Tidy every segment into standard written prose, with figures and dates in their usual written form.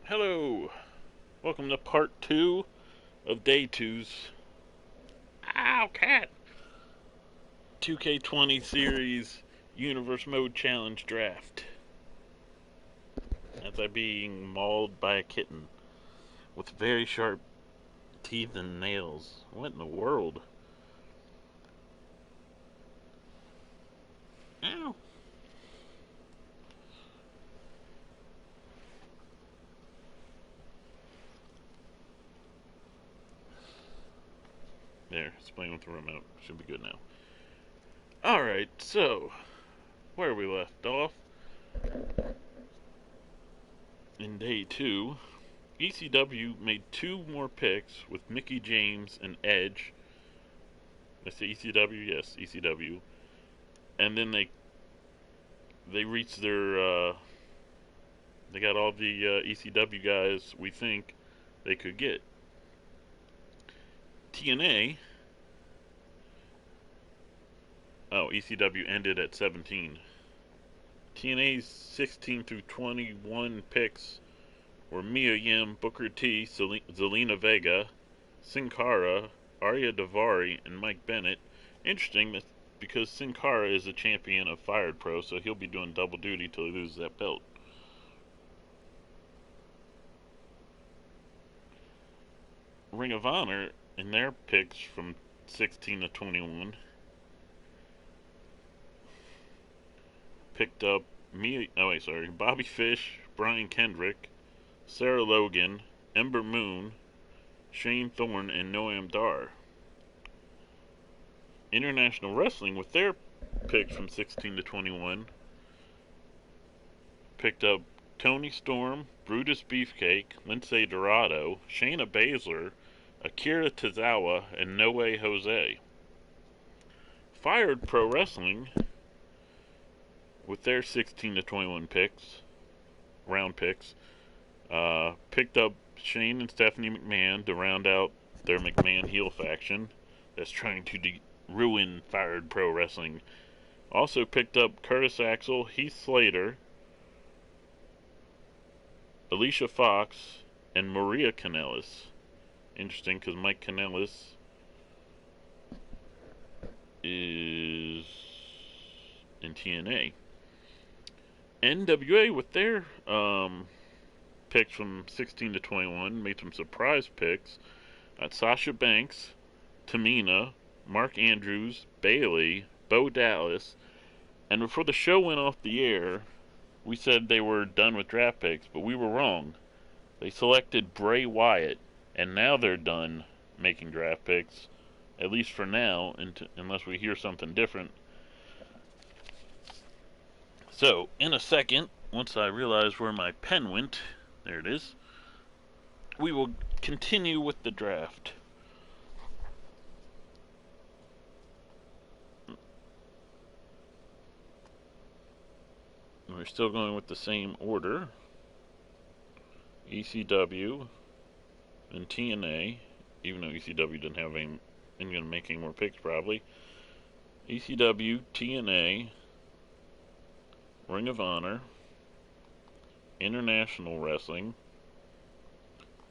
Hello, welcome to part 2 of day 2's Ow Cat 2K20 series Universe Mode Challenge Draft. As I'm being mauled by a kitten with very sharp teeth and nails. What in the world? Ow! There, it's playing with the remote. Should be good now. Alright, so, where we left off, in day 2, ECW made 2 more picks with Mickie James and Edge. I say ECW? Yes, ECW. And then they reached their they got all the ECW guys we think they could get. TNA, ECW ended at 17. TNA's 16 through 21 picks were Mia Yim, Booker T, Zelina Vega, Sin Cara, Arya Daivari, and Mike Bennett. Interesting because Sin Cara is a champion of Fired Pro, so he'll be doing double duty till he loses that belt. Ring of Honor, in their picks from 16 to 21, picked up Bobby Fish, Brian Kendrick, Sarah Logan, Ember Moon, Shane Thorne, and Noam Dar. International Wrestling, with their picks from 16 to 21, picked up Toni Storm, Brutus Beefcake, Lindsay Dorado, Shayna Baszler, Akira Tozawa, and No Way Jose. Fired Pro Wrestling, with their 16 to 21 picks, round picks, picked up Shane and Stephanie McMahon to round out their McMahon heel faction that's trying to ruin Fired Pro Wrestling. Also picked up Curtis Axel, Heath Slater, Alicia Fox, and Maria Kanellis. Interesting because Mike Kanellis is in TNA. NWA, with their picks from 16 to 21, made some surprise picks at Sasha Banks, Tamina, Mark Andrews, Bayley, Bo Dallas, and before the show went off the air, we said they were done with draft picks, but we were wrong. They selected Bray Wyatt, and now they're done making draft picks, at least for now, unless we hear something different. So, in a second, once I realize where my pen went, there it is, we will continue with the draft. We're still going with the same order. ECW and TNA, even though ECW didn't have any, ain't gonna make any more picks probably. ECW, TNA, Ring of Honor, International Wrestling,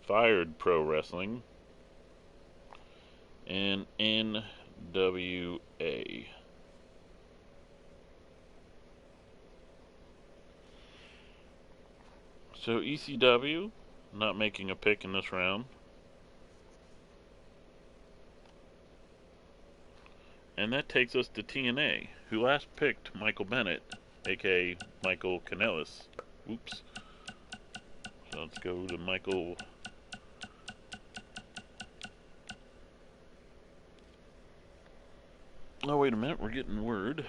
Fired Pro Wrestling, and NWA. So ECW, not making a pick in this round. And that takes us to TNA, who last picked Michael Bennett, aka Michael Kanellis. Oops. So let's go to Michael. Oh, wait a minute, we're getting word.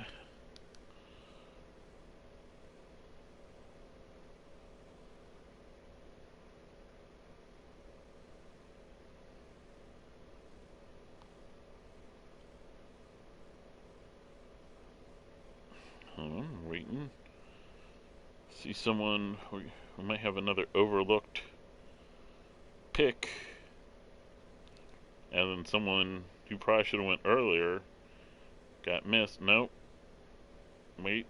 Hold on, I'm waiting. See someone, we might have another overlooked pick. And then someone who probably should have went earlier got missed. Nope. Wait.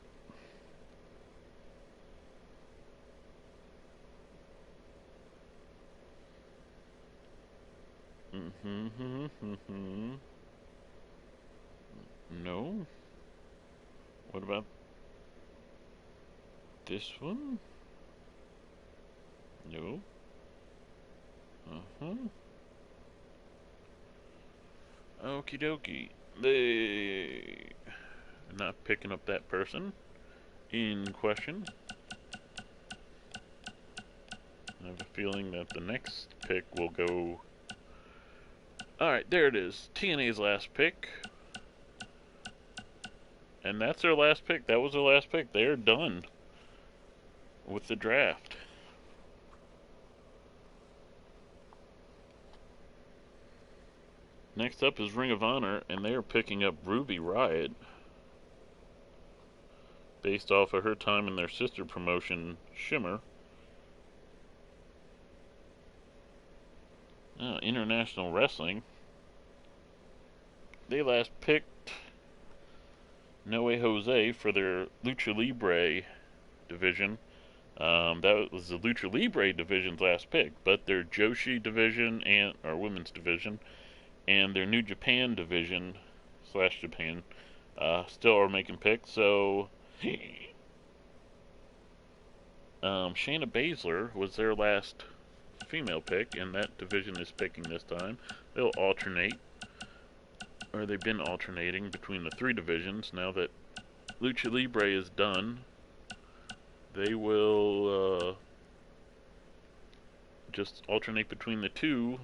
No. What about this one? No. Okie dokie. They not picking up that person in question. I have a feeling that the next pick will go. Alright, there it is. TNA's last pick. And that's their last pick. That was their last pick. They're done with the draft. Next up is Ring of Honor, and they are picking up Ruby Riott, based off of her time in their sister promotion, Shimmer. International Wrestling. They last picked No Way Jose for their Lucha Libre division. That was the Lucha Libre division's last pick, but their Joshi division and our women's division and their New Japan division / Japan still are making picks. So Shayna Baszler was their last female pick, and that division is picking this time. They'll alternate, or they've been alternating between the three divisions. Now that Lucha Libre is done, they will just alternate between the two,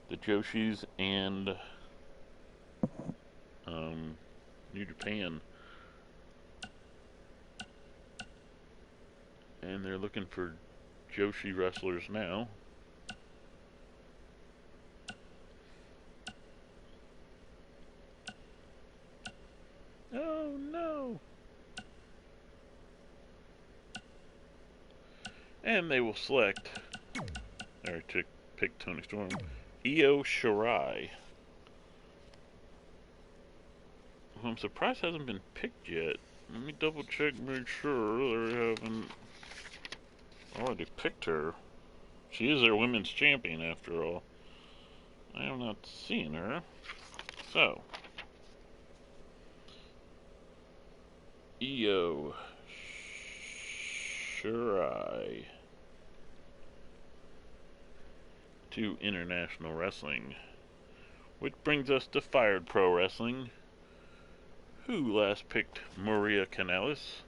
the Joshis and New Japan. And they're looking for Joshi wrestlers now. Oh no! And they will select, or to pick Toni Storm, Io Shirai. I'm surprised hasn't been picked yet. Let me double check, make sure they haven't already picked her. She is their women's champion after all. I am not seeing her. So, Io Shirai to International Wrestling. Which brings us to Fired Pro Wrestling, who last picked Maria Kanellis.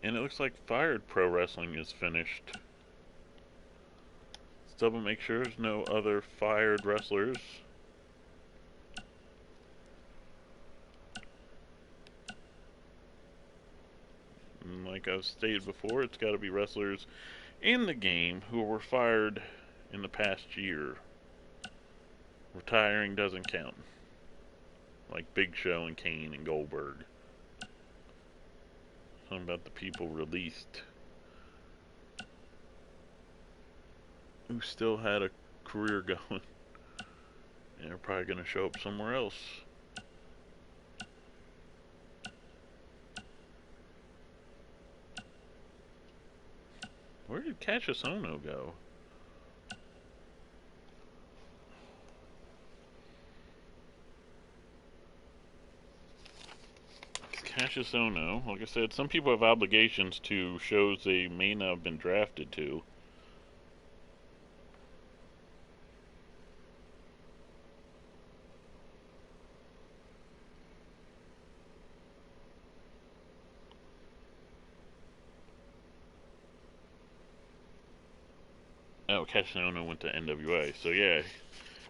And it looks like Fired Pro Wrestling is finished. Let's double make sure there's no other fired wrestlers. And like I've stated before, it's got to be wrestlers in the game who were fired in the past year. Retiring doesn't count. Like Big Show and Kane and Goldberg. Something about the people released who still had a career going. And they're probably going to show up somewhere else. Where did Cassius Ohno go? Cassius Ohno, like I said, some people have obligations to shows they may not have been drafted to. Oh, Cassius Ohno went to NWA, so yeah,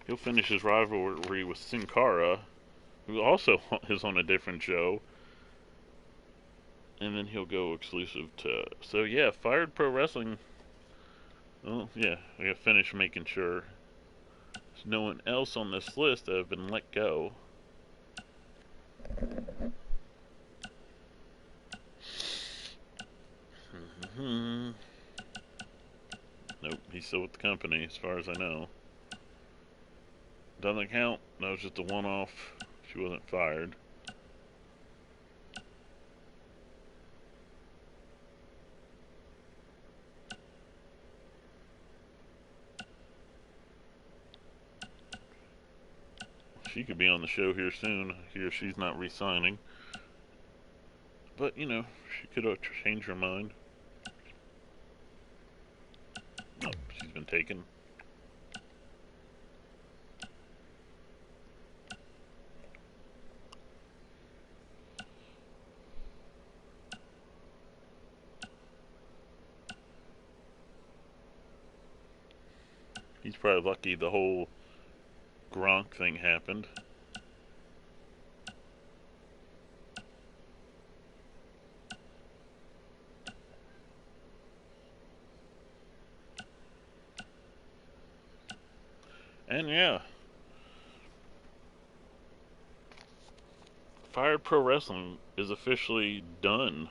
he'll finish his rivalry with Sin Cara, who also is on a different show. And then he'll go exclusive to. So yeah, Fired Pro Wrestling. Well, yeah, I gotta finish making sure there's no one else on this list that have been let go. Nope, he's still with the company as far as I know. Doesn't count. That was just a one-off. She wasn't fired. she could be on the show here soon. Here she's not re-signing. But, you know, she could change her mind. Oh, she's been taken. He's probably lucky the whole Gronk thing happened. And yeah, Fired Pro Wrestling is officially done.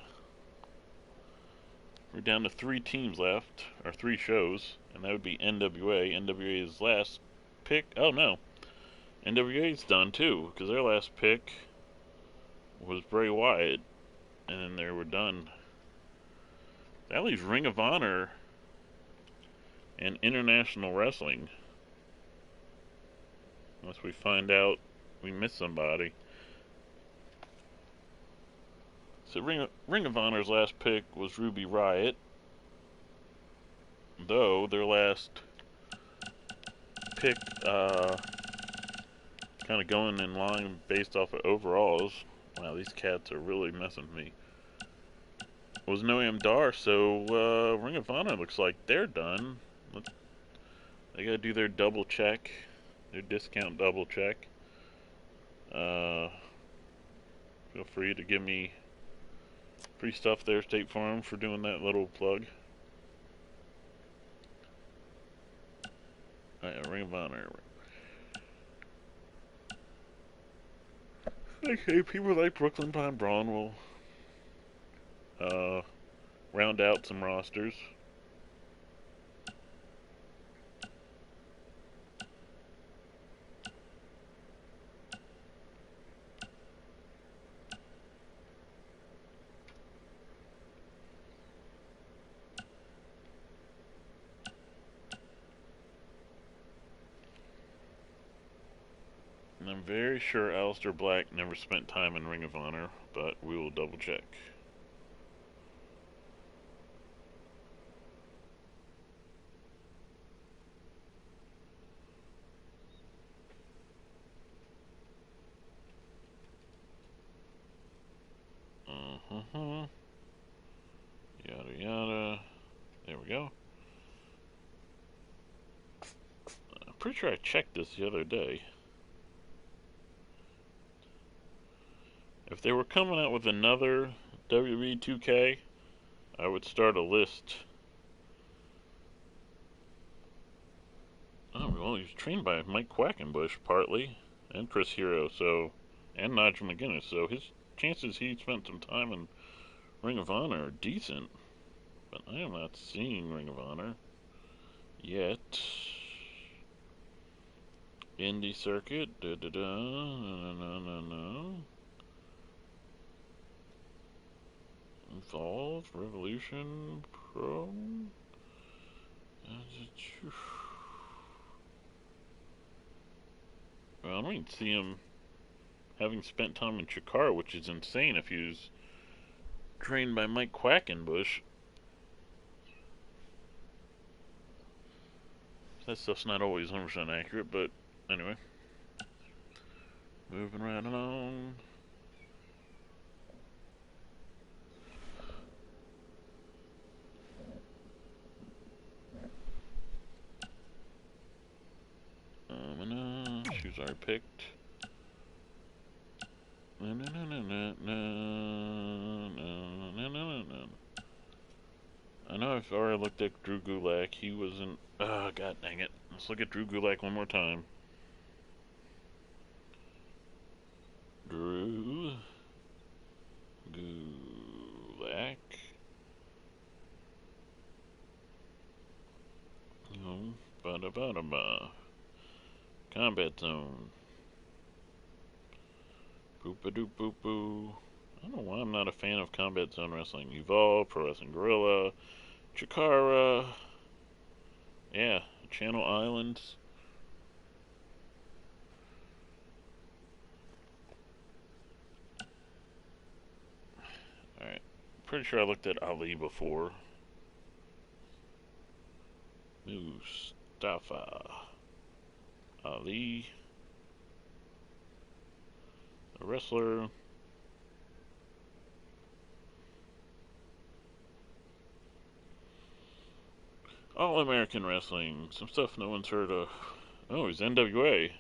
We're down to 3 teams left, or 3 shows, and that would be NWA. NWA's last pick. Oh no, NWA's done too, because their last pick was Bray Wyatt, and then they were done. That leaves Ring of Honor and International Wrestling. Unless we find out we missed somebody. So Ring of Honor's last pick was Ruby Riott, though their last pick, kind of going in line based off of overalls. Wow, these cats are really messing with me. Was Noam Dar, so Ring of Honor looks like they're done. They gotta do their double check, their discount double check. Feel free to give me free stuff there, State Farm, for doing that little plug. Ring of Honor. Okay, people like Brooklyn Pine Braun will round out some rosters. And I'm very sure Aleister Black never spent time in Ring of Honor, but we will double check. Yada yada. There we go. I'm pretty sure I checked this the other day. If they were coming out with another WWE 2K, I would start a list. Oh, well, he was trained by Mike Quackenbush, partly, and Chris Hero, and Nigel McGuinness, so his chances he spent some time in Ring of Honor are decent. But I am not seeing Ring of Honor yet. Indie Circuit, no. Evolve, Revolution, Pro. Well, I don't even see him having spent time in Chikara, which is insane if he was trained by Mike Quackenbush. That stuff's not always 100% accurate, but anyway. Moving right along. Shoes are picked. I know I've already looked at Drew Gulak. He wasn't. Oh, god dang it. Let's look at Drew Gulak one more time. Drew Gulak. Ba-da-ba-da-ba. Combat Zone. Boop-a-doop-boop-boo. I don't know why I'm not a fan of Combat Zone Wrestling. Evolve, Pro Wrestling Guerrilla, Chikara. Yeah, Channel Islands. Pretty sure I looked at Ali before. Mustafa Ali, a wrestler. All American Wrestling. Some stuff no one's heard of. Oh, he's NWA.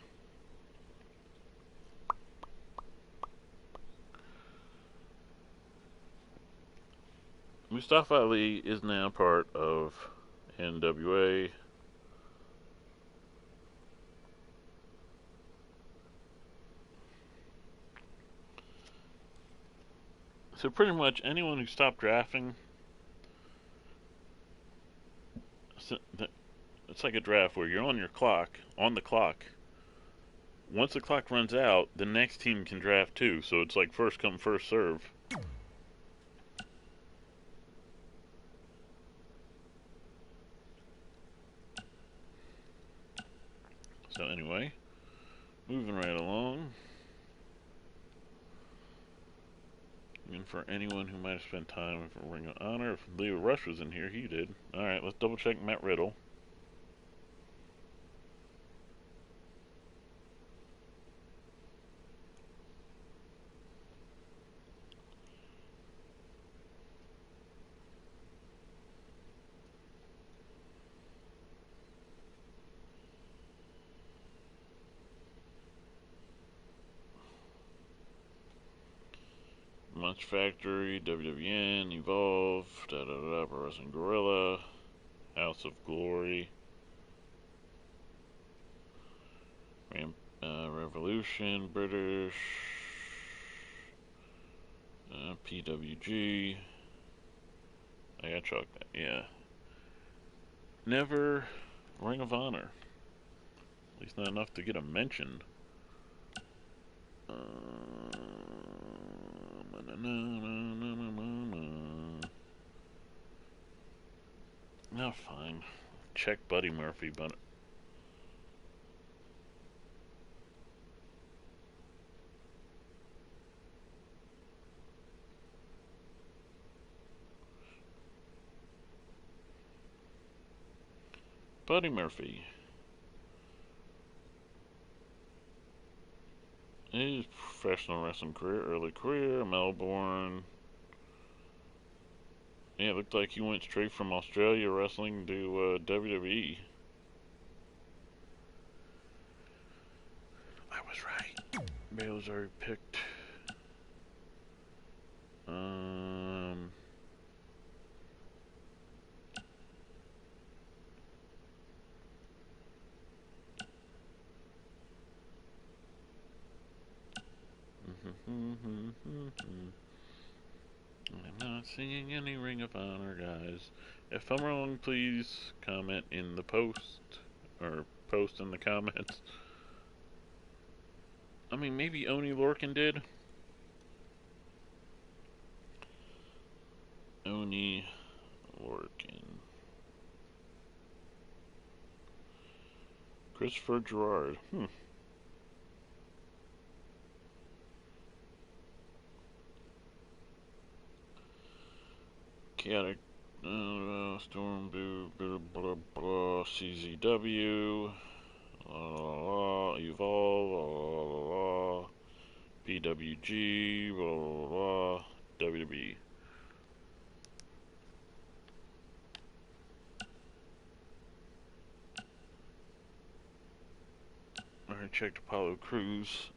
Mustafa Ali is now part of NWA. So pretty much anyone who stopped drafting, it's like a draft where you're on your clock, on the clock. Once the clock runs out, the next team can draft too. So it's like first come, first serve. So anyway, moving right along. And for anyone who might have spent time for Ring of Honor, if Leo Rush was in here, he did. Alright, let's double check Matt Riddle. Munch Factory, WWN, Evolve, Pro Wrestling Guerrilla, House of Glory, Revolution, British, PWG. I gotta chalk that, yeah. Never Ring of Honor. At least not enough to get a mention. No, fine. Check Buddy Murphy, but Buddy Murphy. His professional wrestling career, early career, Melbourne. Yeah, it looked like he went straight from Australia wrestling to WWE. I was right. Bale's already picked. I'm not seeing any Ring of Honor, guys. If I'm wrong, please comment in the post, or post in the comments. I mean, maybe Oni Lorcan did. Oni Lorcan. Christopher Gerard. Chaotic. Storm, blah, blah, blah, CZW. Evolve. PWG. WWE. I checked Apollo Crews.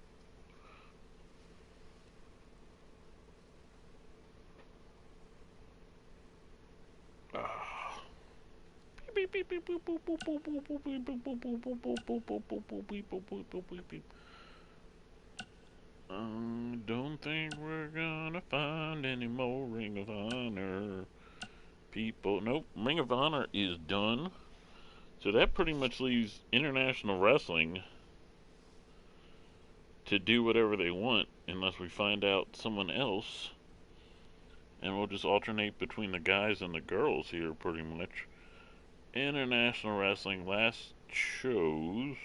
Don't think we're gonna find any more Ring of Honor people. Nope, Ring of Honor is done. So that pretty much leaves International Wrestling to do whatever they want unless we find out someone else. And we'll just alternate between the guys and the girls here pretty much. International Wrestling last chose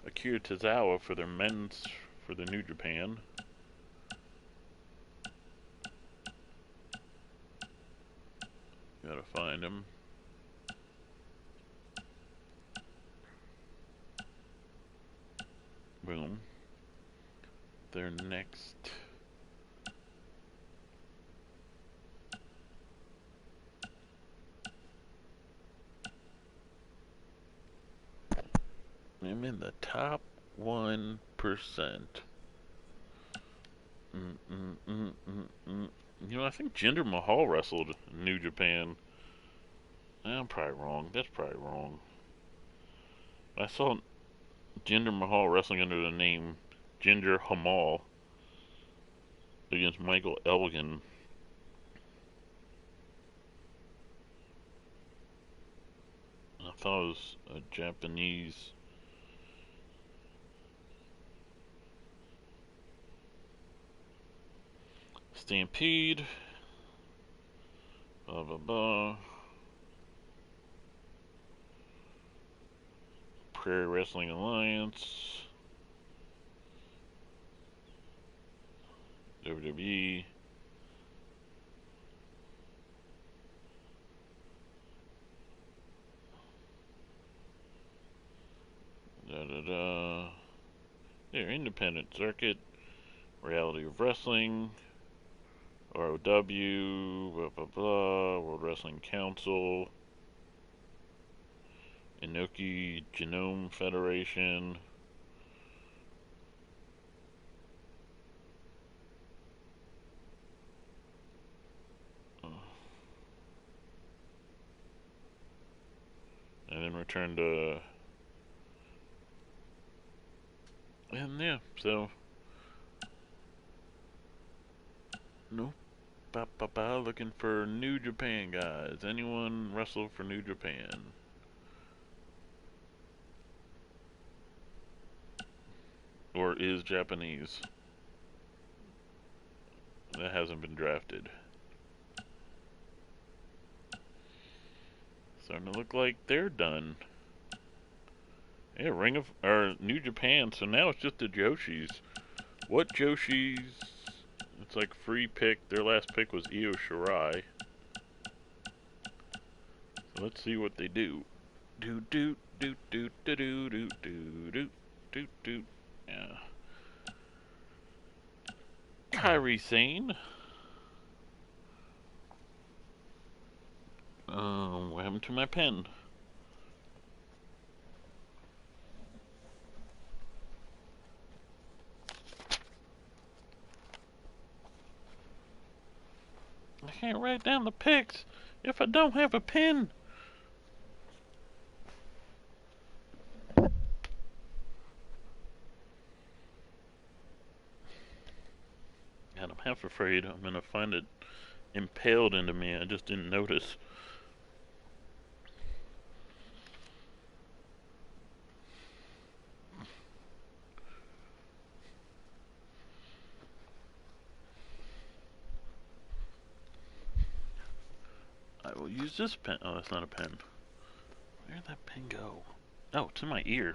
Akira Tozawa for their men's, for the New Japan. Gotta find them. Boom. Their next. I'm in the top 1%. You know, I think Jinder Mahal wrestled in New Japan. I'm probably wrong. That's probably wrong. I saw Jinder Mahal wrestling under the name Jinder Hamal against Michael Elgin. I thought it was a Japanese. Stampede. Blah blah blah. Prairie Wrestling Alliance. WWE. Da da da. They're independent circuit. Reality of Wrestling. ROW. Blah blah blah. World Wrestling Council. Inoki Genome Federation. And then return to. And yeah, so. Nope. Looking for New Japan guys. Anyone wrestle for New Japan? Or is Japanese? That hasn't been drafted. Starting to look like they're done. Yeah, New Japan. So now it's just the Joshis. What Joshis? It's like free pick. Their last pick was Io Shirai. So let's see what they do. Do do do do do do do do do do do. Yeah. Kairi Sane. What happened to my pen? I can't write down the picks if I don't have a pen. And I'm half afraid I'm gonna find it impaled into me. I just didn't notice. I will use this pen. Oh, that's not a pen. Where'd that pen go? Oh, it's in my ear.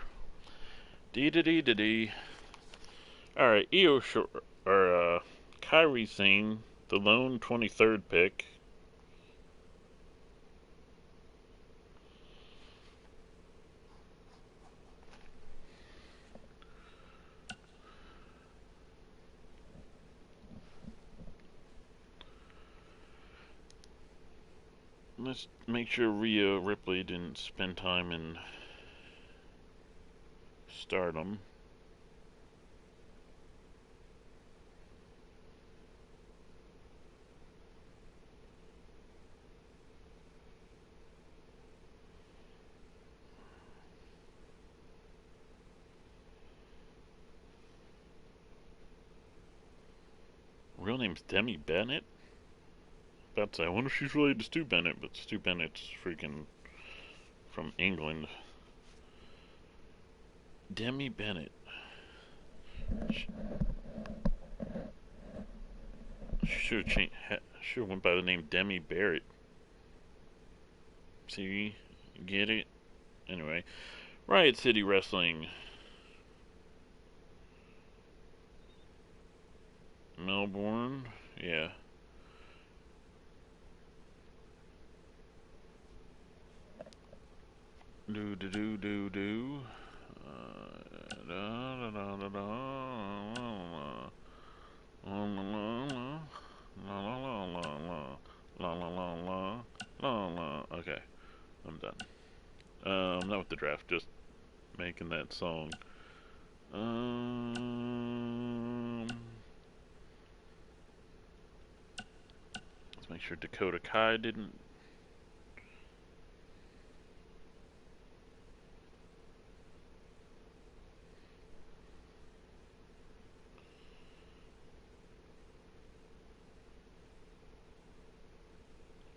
Dee dee dee dee dee. Alright, Kairi Sane, the lone 23rd pick. Let's make sure Rhea Ripley didn't spend time in Stardom. Real name's Demi Bennett? About to say, I wonder if she's related to Stu Bennett, but Stu Bennett's freaking from England. Demi Bennett. Should have went by the name Demi Barrett. See, get it? Anyway, Riot City Wrestling. Melbourne, yeah. Do do do do do. Da, da, da, da, da, la, la, la, la, la, la, la, la, la, la, la, la, la. Okay, I'm done. Not with the draft, just making that song. Let's make sure Dakota Kai didn't.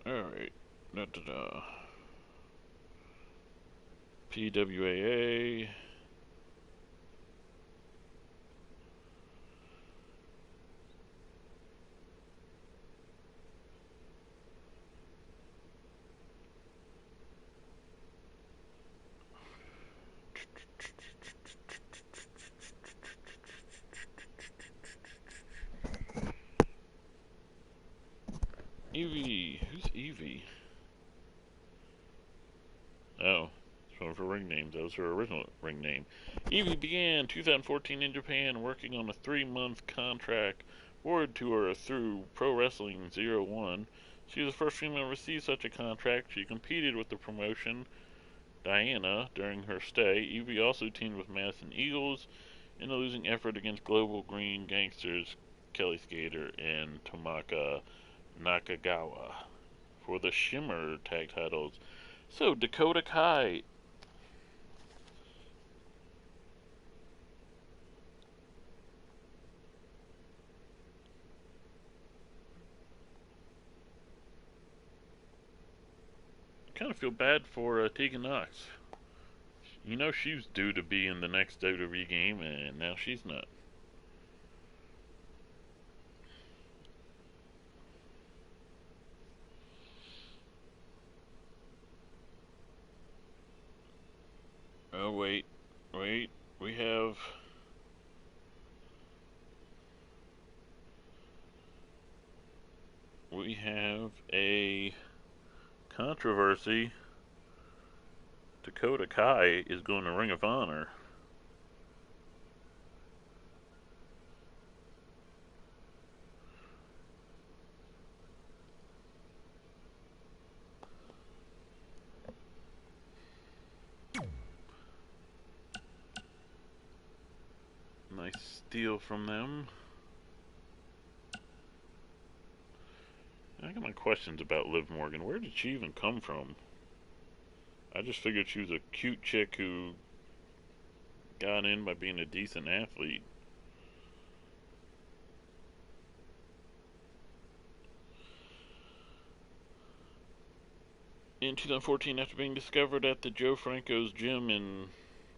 Alright. Da da da. PWAA. Evie. Who's Evie? Oh, it's one of her ring names. That was her original ring name. Evie began 2014 in Japan, working on a 3-month contract awarded to her through Pro Wrestling 01. She was the first female to receive such a contract. She competed with the promotion Diana during her stay. Evie also teamed with Madison Eagles in a losing effort against Global Green Gangsters Kelly Skater and Tomaka Nakagawa for the Shimmer tag titles. So, Dakota Kai. I kind of feel bad for Tegan Knox. You know she's due to be in the next WWE game, and now she's not. Oh, wait. Wait. We have... We have a controversy. Dakota Kai is going to Ring of Honor. Nice steal from them. I got my questions about Liv Morgan. Where did she even come from? I just figured she was a cute chick who got in by being a decent athlete. In 2014, after being discovered at the Joe Franco's gym in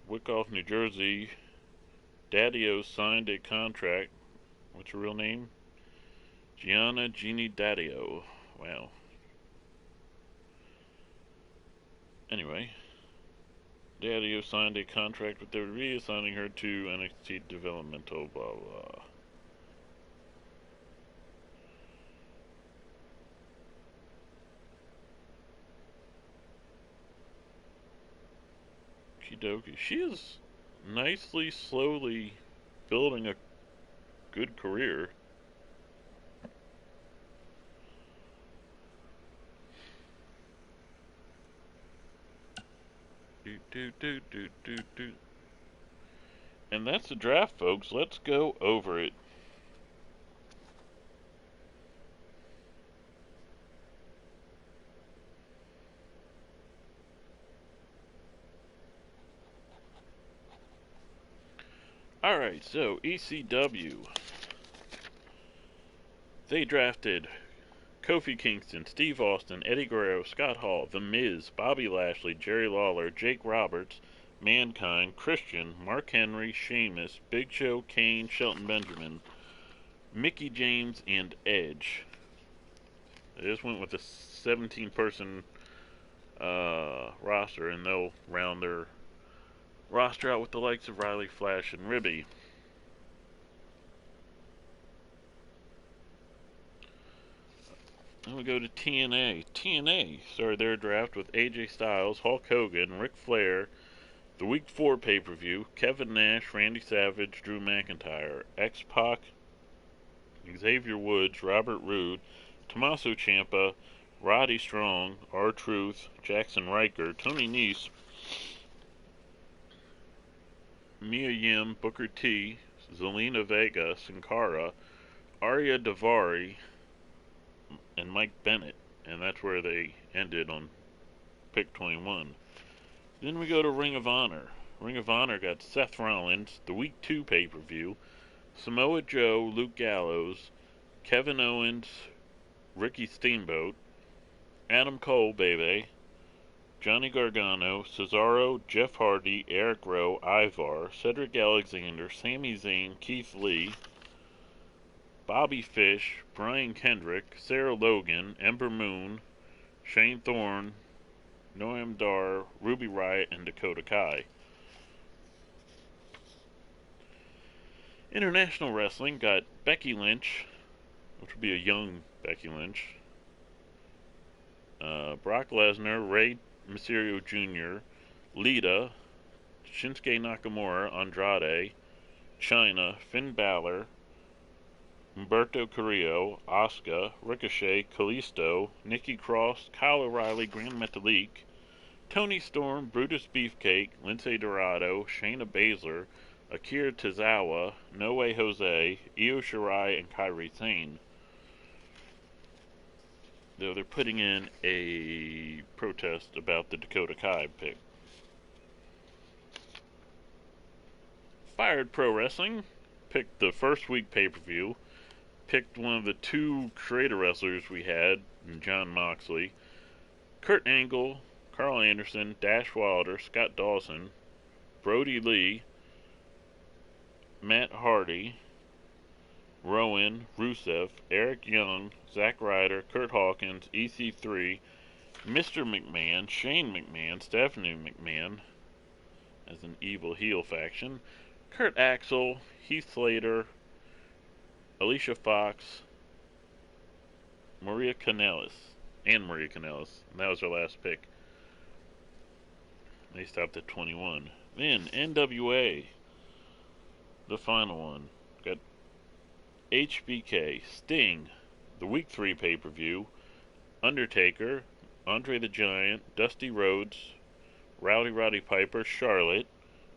Wyckoff, New Jersey, Daddio signed a contract. What's her real name? Gianna Jeannie Daddio. Wow. Anyway, Daddio signed a contract with WWE, assigning her to NXT Developmental, blah blah. Kidoki. She is nicely, slowly building a good career. And that's the draft, folks. Let's go over it. Alright, so ECW. They drafted Kofi Kingston, Steve Austin, Eddie Guerrero, Scott Hall, The Miz, Bobby Lashley, Jerry Lawler, Jake Roberts, Mankind, Christian, Mark Henry, Sheamus, Big Show, Kane, Shelton Benjamin, Mickie James, and Edge. They just went with a 17-person roster, and they'll round their roster out with the likes of Riley, Flash, and Ribby. Then we go to TNA. TNA started their draft with AJ Styles, Hulk Hogan, Ric Flair. The Week 4 pay-per-view, Kevin Nash, Randy Savage, Drew McIntyre, X-Pac, Xavier Woods, Robert Roode, Tommaso Ciampa, Roddy Strong, R-Truth, Jackson Riker, Tony Nese, Mia Yim, Booker T, Zelina Vega, Sin Cara, Arya Daivari, and Mike Bennett. And that's where they ended on pick 21. Then we go to Ring of Honor. Ring of Honor got Seth Rollins, the Week 2 pay-per-view, Samoa Joe, Luke Gallows, Kevin Owens, Ricky Steamboat, Adam Cole, baby, Johnny Gargano, Cesaro, Jeff Hardy, Eric Rowe, Ivar, Cedric Alexander, Sami Zayn, Keith Lee, Bobby Fish, Brian Kendrick, Sarah Logan, Ember Moon, Shane Thorne, Noam Dar, Ruby Riott, and Dakota Kai. International Wrestling got Becky Lynch, which would be a young Becky Lynch, Brock Lesnar, Rey Mysterio Jr., Lita, Shinsuke Nakamura, Andrade, Chyna, Finn Balor, Humberto Carrillo, Asuka, Ricochet, Kalisto, Nikki Cross, Kyle O'Reilly, Grand Metalik, Toni Storm, Brutus Beefcake, Lindsay Dorado, Shayna Baszler, Akira Tozawa, No Way Jose, Io Shirai, and Kairi Sane. Though they're putting in a protest about the Dakota Kai pick. Fired Pro Wrestling picked the first week pay-per-view, picked one of the two creator wrestlers we had, Jon Moxley, Kurt Angle, Carl Anderson, Dash Wilder, Scott Dawson, Brody Lee, Matt Hardy, Rowan, Rusev, Eric Young, Zack Ryder, Kurt Hawkins, EC3, Mr. McMahon, Shane McMahon, Stephanie McMahon as an evil heel faction, Kurt Axel, Heath Slater, Alicia Fox, Maria Kanellis, and that was her last pick. They stopped at 21. Then NWA, the final one, got HBK, Sting, the Week 3 pay-per-view, Undertaker, Andre the Giant, Dusty Rhodes, Roddy Piper, Charlotte,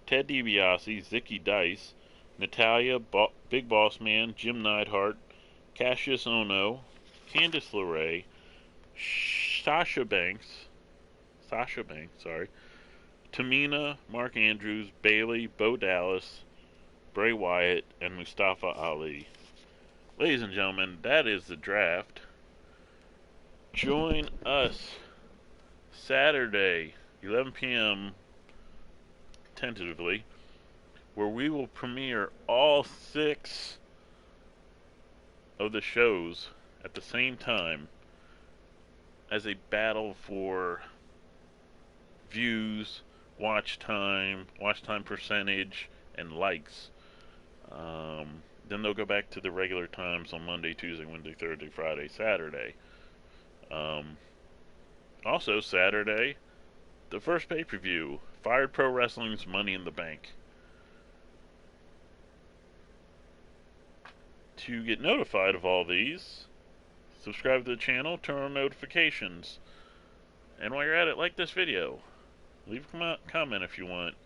Ted DiBiase, Zicky Dice, Natalya, Big Boss Man, Jim Neidhart, Cassius Ohno, Candice LeRae, Sasha Banks, Tamina, Mark Andrews, Bayley, Bo Dallas, Bray Wyatt, and Mustafa Ali. Ladies and gentlemen, that is the draft. Join us Saturday, 11 p.m. tentatively, where we will premiere all 6 of the shows at the same time as a battle for views, watch time percentage, and likes. Then they'll go back to the regular times on Monday, Tuesday, Wednesday, Thursday, Friday, Saturday. Also, Saturday, the first pay-per-view, Fired Pro Wrestling's Money in the Bank. To get notified of all these, subscribe to the channel, turn on notifications, and while you're at it, like this video. Leave a comment if you want.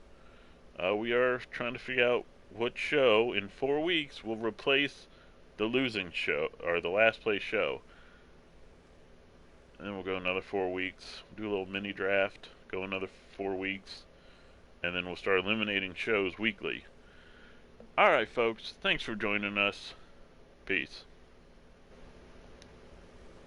We are trying to figure out what show in 4 weeks will replace the losing show, or the last place show. And then we'll go another 4 weeks, do a little mini draft, go another 4 weeks, and then we'll start eliminating shows weekly. Alright folks, thanks for joining us. Peace.